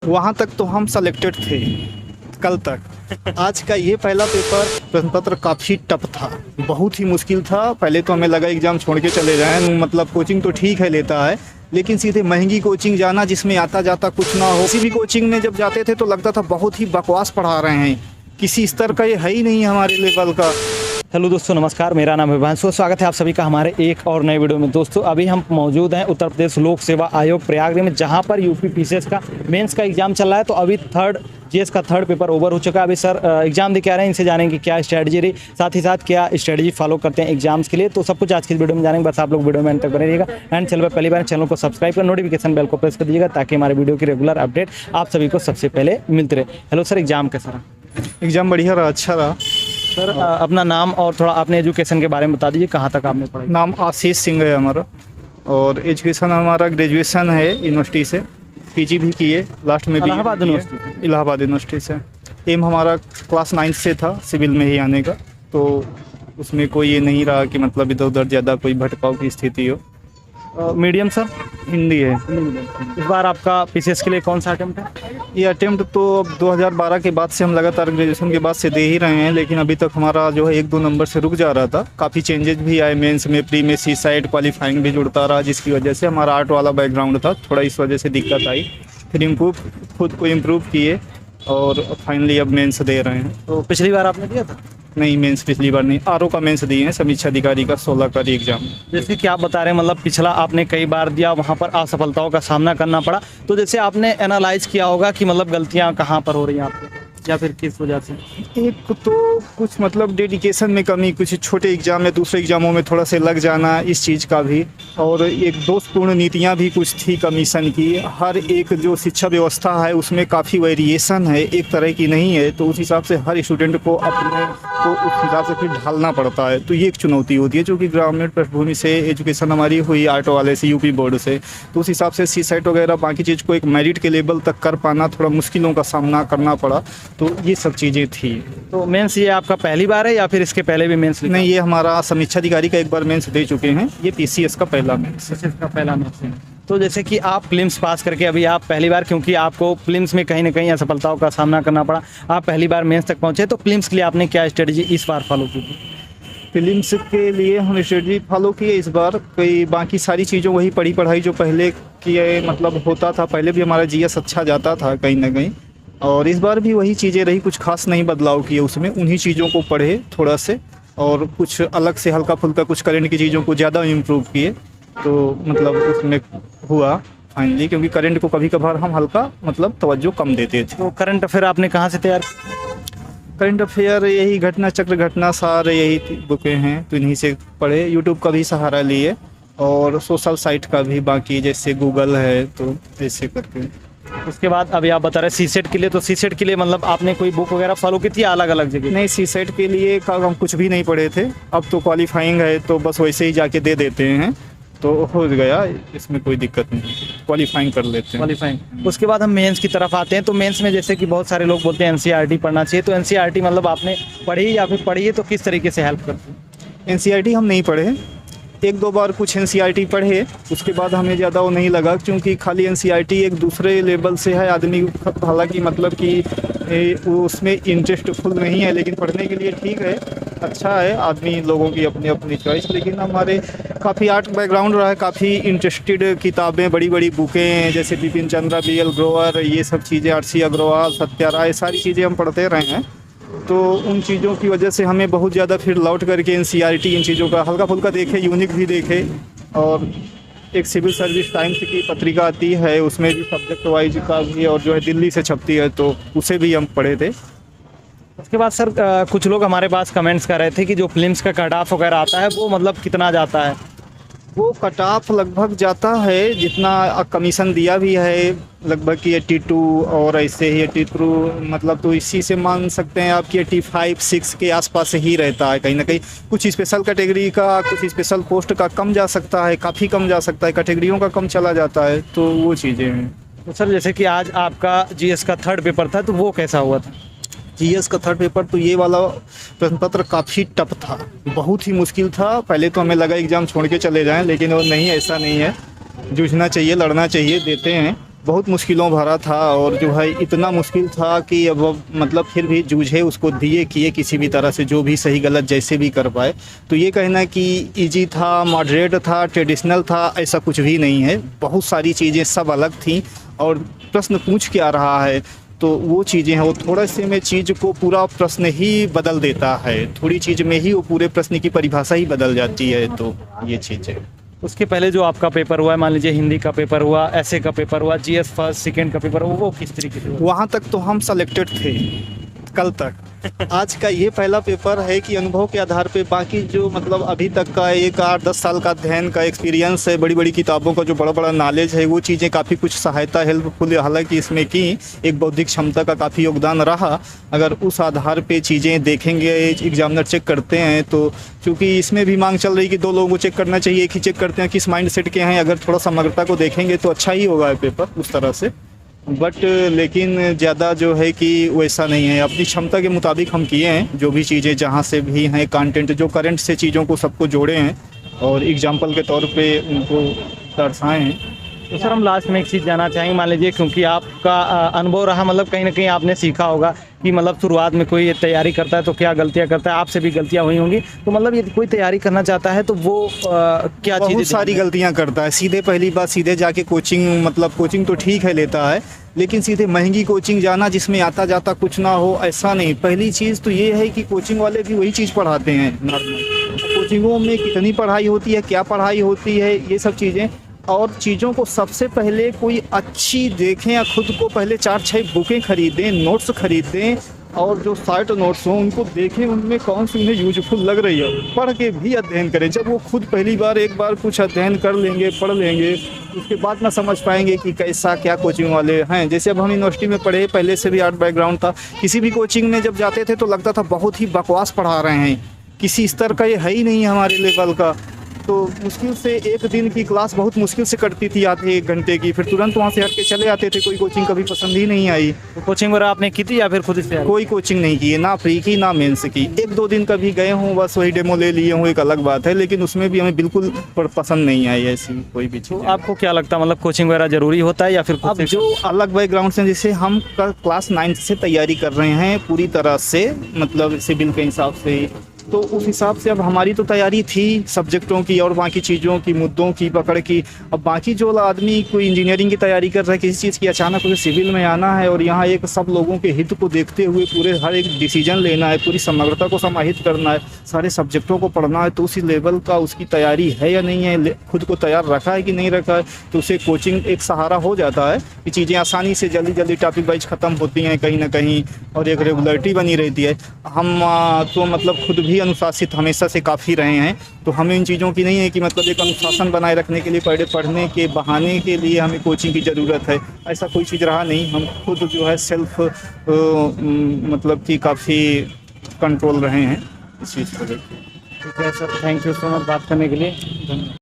वहाँ तक तो हम सेलेक्टेड थे कल तक। आज का ये पहला पेपर प्रश्न पत्र काफ़ी टफ था, बहुत ही मुश्किल था। पहले तो हमें लगा एग्ज़ाम छोड़ के चले जाएं, मतलब कोचिंग तो ठीक है लेता है, लेकिन सीधे महंगी कोचिंग जाना जिसमें आता जाता कुछ ना हो। किसी भी कोचिंग में जब जाते थे तो लगता था बहुत ही बकवास पढ़ा रहे हैं, किसी स्तर का ये है ही नहीं हमारे लेवल का। हेलो दोस्तों, नमस्कार। मेरा नाम है हिमांशु। स्वागत है आप सभी का हमारे एक और नए वीडियो में। दोस्तों अभी हम मौजूद हैं उत्तर प्रदेश लोक सेवा आयोग प्रयागराज में, जहां पर यूपी पीसीएस का मेंस का एग्जाम चल रहा है। तो अभी जीएस का थर्ड पेपर ओवर हो चुका है। अभी सर एग्जाम दे के आ रहे हैं, इनसे जानेंगे क्या स्ट्रेटजी रही, साथ ही साथ क्या स्ट्रेटजी फॉलो करते हैं एग्जाम्स के लिए। तो सब कुछ आज की वीडियो में जानेंगे, बस आप लोग वीडियो में एंड तक बने रहिएगा। एंड चैनल पर पहली बार चैनल को सब्सक्राइब कर नोटिफिकेशन बेल को प्रेस कर दीजिएगा, ताकि हमारे वीडियो की रेगुलर अपडेट आप सभी को सबसे पहले मिलते रहे। हेलो सर, एग्जाम कैसा रहा? एग्ज़ाम बढ़िया रहा, अच्छा रहा। सर अपना नाम और थोड़ा अपने एजुकेशन के बारे में बता दीजिए, कहाँ तक आपने पढ़ाई? नाम आशीष सिंह है हमारा, और एजुकेशन हमारा ग्रेजुएशन है यूनिवर्सिटी से, पीजी भी किए, लास्ट में भी इलाहाबाद यूनिवर्सिटी। इलाहाबाद यूनिवर्सिटी से। एम हमारा क्लास 9 से था सिविल में ही आने का, तो उसमें कोई ये नहीं रहा कि मतलब इधर उधर ज़्यादा कोई भटकाव की स्थिति हो। Medium sir? हिंदी है। इस बार आपका पीसीएस के लिए कौन सा अटेम्प्ट है? ये अटेम्प्ट तो अब 2012 के बाद से हम लगातार ग्रेजुएशन के बाद से दे ही रहे हैं, लेकिन अभी तक हमारा जो है 1-2 नंबर से रुक जा रहा था। काफ़ी चेंजेस भी आए मेंस में, प्री में सी साइड क्वालिफाइंग भी जुड़ता रहा, जिसकी वजह से हमारा आर्ट वाला बैकग्राउंड था, थोड़ा इस वजह से दिक्कत आई। फिर खुद को इम्प्रूव किए और फाइनली अब मेंस दे रहे हैं। तो पिछली बार आपने दिया था? नहीं, मेंस पिछली बार नहीं, आरओ का मेंस दिए हैं, समीक्षा अधिकारी का 16 का एग्जाम। जैसे कि आप बता रहे हैं, मतलब पिछला आपने कई बार दिया, वहाँ पर असफलताओं का सामना करना पड़ा। तो जैसे आपने एनालाइज किया होगा कि मतलब गलतियाँ कहाँ पर हो रही हैं आपको, या फिर किस वजह से? एक तो कुछ मतलब डेडिकेशन में कमी, कुछ छोटे एग्जाम में दूसरे एग्जामों में थोड़ा से लग जाना, इस चीज़ का भी, और एक दोषपूर्ण नीतियाँ भी कुछ थी कमीशन की। हर एक जो शिक्षा व्यवस्था है उसमें काफ़ी वेरिएशन है, एक तरह की नहीं है, तो उस हिसाब से हर स्टूडेंट को अपने को उस हिसाब से फिर ढालना पड़ता है। तो ये एक चुनौती होती है, जो कि ग्रामीण पृष्ठभूमि से एजुकेशन हमारी हुई आर्ट वाले से, यूपी बोर्ड से, तो उस हिसाब से सी सेट वगैरह बाकी चीज़ को एक मेरिट के लेवल तक कर पाना थोड़ा मुश्किलों का सामना करना पड़ा। तो ये सब चीज़ें थी। तो मेंस ये आपका पहली बार है या फिर इसके पहले भी मेंस? नहीं, ये हमारा समीक्षा अधिकारी का एक बार मेंस दे चुके हैं, ये पीसीएस का पहला मेंस। इसका पहला मेंस है। तो जैसे कि आप प्रीलिम्स पास करके अभी आप पहली बार, क्योंकि आपको प्रीलिम्स में कहीं ना कहीं असफलताओं का सामना करना पड़ा, आप पहली बार मेंस तक पहुंचे, तो प्रीलिम्स के लिए आपने क्या स्ट्रेटजी इस बार फॉलो की थी? प्रीलिम्स के लिए हम स्ट्रेटजी फॉलो किए इस बार, कोई बाकी सारी चीज़ों वही पढ़ाई जो पहले किए, मतलब होता था। पहले भी हमारा जीएस अच्छा जाता था कहीं ना कहीं, और इस बार भी वही चीज़ें रही, कुछ खास नहीं बदलाव किए उसमें। उन्हीं चीज़ों को पढ़े थोड़ा से, और कुछ अलग से हल्का फुल्का कुछ करंट की चीज़ों को ज़्यादा इम्प्रूव किए, तो मतलब उसमें हुआ फाइनली, क्योंकि करंट को कभी कभार हम हल्का मतलब तवज्जो कम देते थे। तो करंट अफेयर आपने कहाँ से तैयार? करंट अफेयर यही घटना चक्र, घटना सार, यही बुकें हैं, तो इन्हीं से पढ़े। यूट्यूब का भी सहारा लिए, और सोशल साइट का भी, बाकी जैसे गूगल है, तो ऐसे करके। उसके बाद अभी आप बता रहे सीसेट के लिए, तो सीसेट के लिए मतलब आपने कोई बुक वगैरह फॉलो की थी या अलग अलग जगह? नहीं, सी सेट के लिए का हम कुछ भी नहीं पढ़े थे। अब तो क्वालिफाइंग है, तो बस वैसे ही जाके दे देते हैं, तो हो गया, इसमें कोई दिक्कत नहीं, क्वालिफाइंग कर लेते हैं। क्वालिफाइंग। उसके बाद हम मेंस की तरफ आते हैं। तो मेंस में जैसे कि बहुत सारे लोग बोलते हैं एनसीईआरटी पढ़ना चाहिए, तो एनसीईआरटी मतलब आपने पढ़ी या फिर पढ़ी है, तो किस तरीके से हेल्प करती है? एनसीईआरटी हम नहीं पढ़े, 1-2 बार कुछ एनसीईआरटी पढ़े, उसके बाद हमें ज़्यादा वो नहीं लगा, क्योंकि खाली एनसीईआरटी एक दूसरे लेवल से है। आदमी हालांकि मतलब कि वो उसमें इंटरेस्टफुल नहीं है, लेकिन पढ़ने के लिए ठीक है, अच्छा है, आदमी लोगों की अपनी अपनी चॉइस। लेकिन हमारे काफ़ी आर्ट बैकग्राउंड रहा है, काफ़ी इंटरेस्टेड किताबें, बड़ी बड़ी बुकें, जैसे बिपिन चंद्र, BL ग्रोवर, ये सब चीज़ें, RC अग्रवाल, सत्या राय, सारी चीज़ें हम पढ़ते रहे हैं। तो उन चीज़ों की वजह से हमें बहुत ज़्यादा फिर लौट करके एनसीईआरटी इन चीज़ों का हल्का फुल्का देखे, यूनिक भी देखे, और एक सिविल सर्विस टाइम्स की पत्रिका आती है, उसमें भी सब्जेक्ट वाइज का भी, और जो है दिल्ली से छपती है, तो उसे भी हम पढ़े थे। उसके बाद सर कुछ लोग हमारे पास कमेंट्स कर रहे थे कि जो फिल्म्स का कट ऑफ वगैरह आता है, वो मतलब कितना जाता है? वो कट ऑफ लगभग जाता है जितना कमीशन दिया भी है, लगभग की 82, और ऐसे ही 83, मतलब तो इसी से मान सकते हैं आपकी 85-6 के आसपास ही रहता है। कहीं ना कहीं कुछ स्पेशल कैटेगरी का, कुछ स्पेशल पोस्ट का कम जा सकता है, काफ़ी कम जा सकता है, कैटेगरियों का कम चला जाता है, तो वो चीज़ें हैं। तो सर जैसे कि आज आपका जीएस का थर्ड पेपर था, तो वो कैसा हुआ था? जीएस का थर्ड पेपर तो ये वाला प्रश्न पत्र काफ़ी टफ था, बहुत ही मुश्किल था। पहले तो हमें लगा एग्ज़ाम छोड़ के चले जाएं, लेकिन वो नहीं, ऐसा नहीं है, जूझना चाहिए, लड़ना चाहिए, देते हैं। बहुत मुश्किलों भरा था और जो है इतना मुश्किल था कि अब मतलब फिर भी जूझे, उसको दिए किए किसी भी तरह से, जो भी सही गलत जैसे भी कर पाए। तो ये कहना कि इजी था, मॉडरेट था, ट्रेडिशनल था, ऐसा कुछ भी नहीं है। बहुत सारी चीज़ें सब अलग थी और प्रश्न पूछ के आ रहा है तो वो चीज़ें हैं, वो थोड़ा से में चीज़ को पूरा प्रश्न ही बदल देता है, थोड़ी चीज़ में ही वो पूरे प्रश्न की परिभाषा ही बदल जाती है। तो ये चीज़ है। उसके पहले जो आपका पेपर हुआ है, मान लीजिए हिंदी का पेपर हुआ, ऐसे का पेपर हुआ, जीएस फर्स्ट सेकंड का पेपर हुआ, वो किस तरीके से हुआ? वहाँ तक तो हम सेलेक्टेड थे कल तक। आज का ये पहला पेपर है कि अनुभव के आधार पे, बाकी जो मतलब अभी तक का एक 8-10 साल का अध्ययन का एक्सपीरियंस है, बड़ी बड़ी किताबों का जो बड़ा बड़ा नॉलेज है, वो चीज़ें काफ़ी कुछ सहायता हेल्पफुल हालांकि इसमें की एक बौद्धिक क्षमता का काफ़ी योगदान रहा। अगर उस आधार पे चीज़ें देखेंगे, एग्जामिनर चेक करते हैं तो चूँकि इसमें भी मांग चल रही कि 2 लोगों को चेक करना चाहिए, एक ही चेक करते हैं किस माइंड सेट के हैं, अगर थोड़ा समग्रता को देखेंगे तो अच्छा ही होगा पेपर उस तरह से। बट लेकिन ज़्यादा जो है कि वैसा नहीं है, अपनी क्षमता के मुताबिक हम किए हैं, जो भी चीज़ें जहाँ से भी हैं, कंटेंट जो करंट से चीज़ों को सबको जोड़े हैं और एग्जाम्पल के तौर पे उनको दर्शाए हैं। तो सर हम लास्ट में एक चीज़ जानना चाहेंगे, मान लीजिए क्योंकि आपका अनुभव रहा, मतलब कहीं ना कहीं आपने सीखा होगा कि मतलब शुरुआत में कोई तैयारी करता है तो क्या गलतियां करता है, आपसे भी गलतियां हुई होंगी, तो मतलब यदि कोई तैयारी करना चाहता है तो वो क्या चीज़ें? बहुत सारी गलतियां करता है। सीधे पहली बात, सीधे जाके कोचिंग, मतलब कोचिंग तो ठीक है लेता है, लेकिन सीधे महंगी कोचिंग जाना जिसमें आता जाता कुछ ना हो, ऐसा नहीं। पहली चीज़ तो ये है कि कोचिंग वाले भी वही चीज़ पढ़ाते हैं नॉर्मल। कोचिंगों में कितनी पढ़ाई होती है, क्या पढ़ाई होती है, ये सब चीज़ें, और चीज़ों को सबसे पहले कोई अच्छी देखें या खुद को पहले 4-6 बुकें खरीदें, नोट्स खरीदें और जो शॉर्ट नोट्स हों उनको देखें, उनमें कौन सी उन्हें यूजफुल लग रही है, पढ़ के भी अध्ययन करें। जब वो खुद पहली बार एक बार कुछ अध्ययन कर लेंगे, पढ़ लेंगे, उसके बाद ना समझ पाएंगे कि कैसा क्या कोचिंग वाले हैं। जैसे अब हम यूनिवर्सिटी में पढ़े, पहले से भी आर्ट बैकग्राउंड था, किसी भी कोचिंग में जब जाते थे तो लगता था बहुत ही बकवास पढ़ा रहे हैं, किसी स्तर का ये है ही नहीं हमारे लेवल का। तो मुश्किल से एक दिन की क्लास बहुत मुश्किल से कटती थी, आधे 1 घंटे की, फिर तुरंत वहाँ से हट के चले आते थे। कोई कोचिंग कभी पसंद ही नहीं आई। तो कोचिंग वगैरह आपने की थी या फिर खुद से? कोई कोचिंग नहीं की है, ना प्री की ना मेंस की। 1-2 दिन कभी गए हूँ, बस वही डेमो ले लिए हूँ, एक अलग बात है, लेकिन उसमें भी हमें बिल्कुल पसंद नहीं आई ऐसी कोई भी चीज़। तो आपको क्या लगता है, मतलब कोचिंग वगैरह जरूरी होता है या फिर खुद अब से? जो अलग बैकग्राउंड से, जैसे हम क्लास 9 से तैयारी कर रहे हैं पूरी तरह से, मतलब सिविल के हिसाब से, तो उस हिसाब से अब हमारी तो तैयारी थी सब्जेक्टों की और बाकी चीज़ों की, मुद्दों की पकड़ की। अब बाकी जो आदमी कोई इंजीनियरिंग की तैयारी कर रहा है किसी चीज़ की, अचानक उसे सिविल में आना है और यहाँ एक सब लोगों के हित को देखते हुए पूरे हर एक डिसीजन लेना है, पूरी समग्रता को समाहित करना है, सारे सब्जेक्टों को पढ़ना है, तो उसी लेवल का उसकी तैयारी है या नहीं है, खुद को तैयार रखा है कि नहीं रखा है, तो उसे कोचिंग एक सहारा हो जाता है कि चीज़ें आसानी से जल्दी जल्दी टॉपिक वाइज ख़त्म होती हैं कहीं ना कहीं और एक रेगुलरिटी बनी रहती है। हम तो मतलब खुद भी अनुशासित हमेशा से काफ़ी रहे हैं, तो हमें इन चीज़ों की नहीं है कि मतलब एक अनुशासन बनाए रखने के लिए पढ़ने के बहाने के लिए हमें कोचिंग की ज़रूरत है, ऐसा कोई चीज़ रहा नहीं। हम खुद जो है सेल्फ मतलब कि काफ़ी कंट्रोल रहे हैं इस चीज़ को लेकर। ठीक है sir, thank you so much बात करने के लिए। धन्यवाद।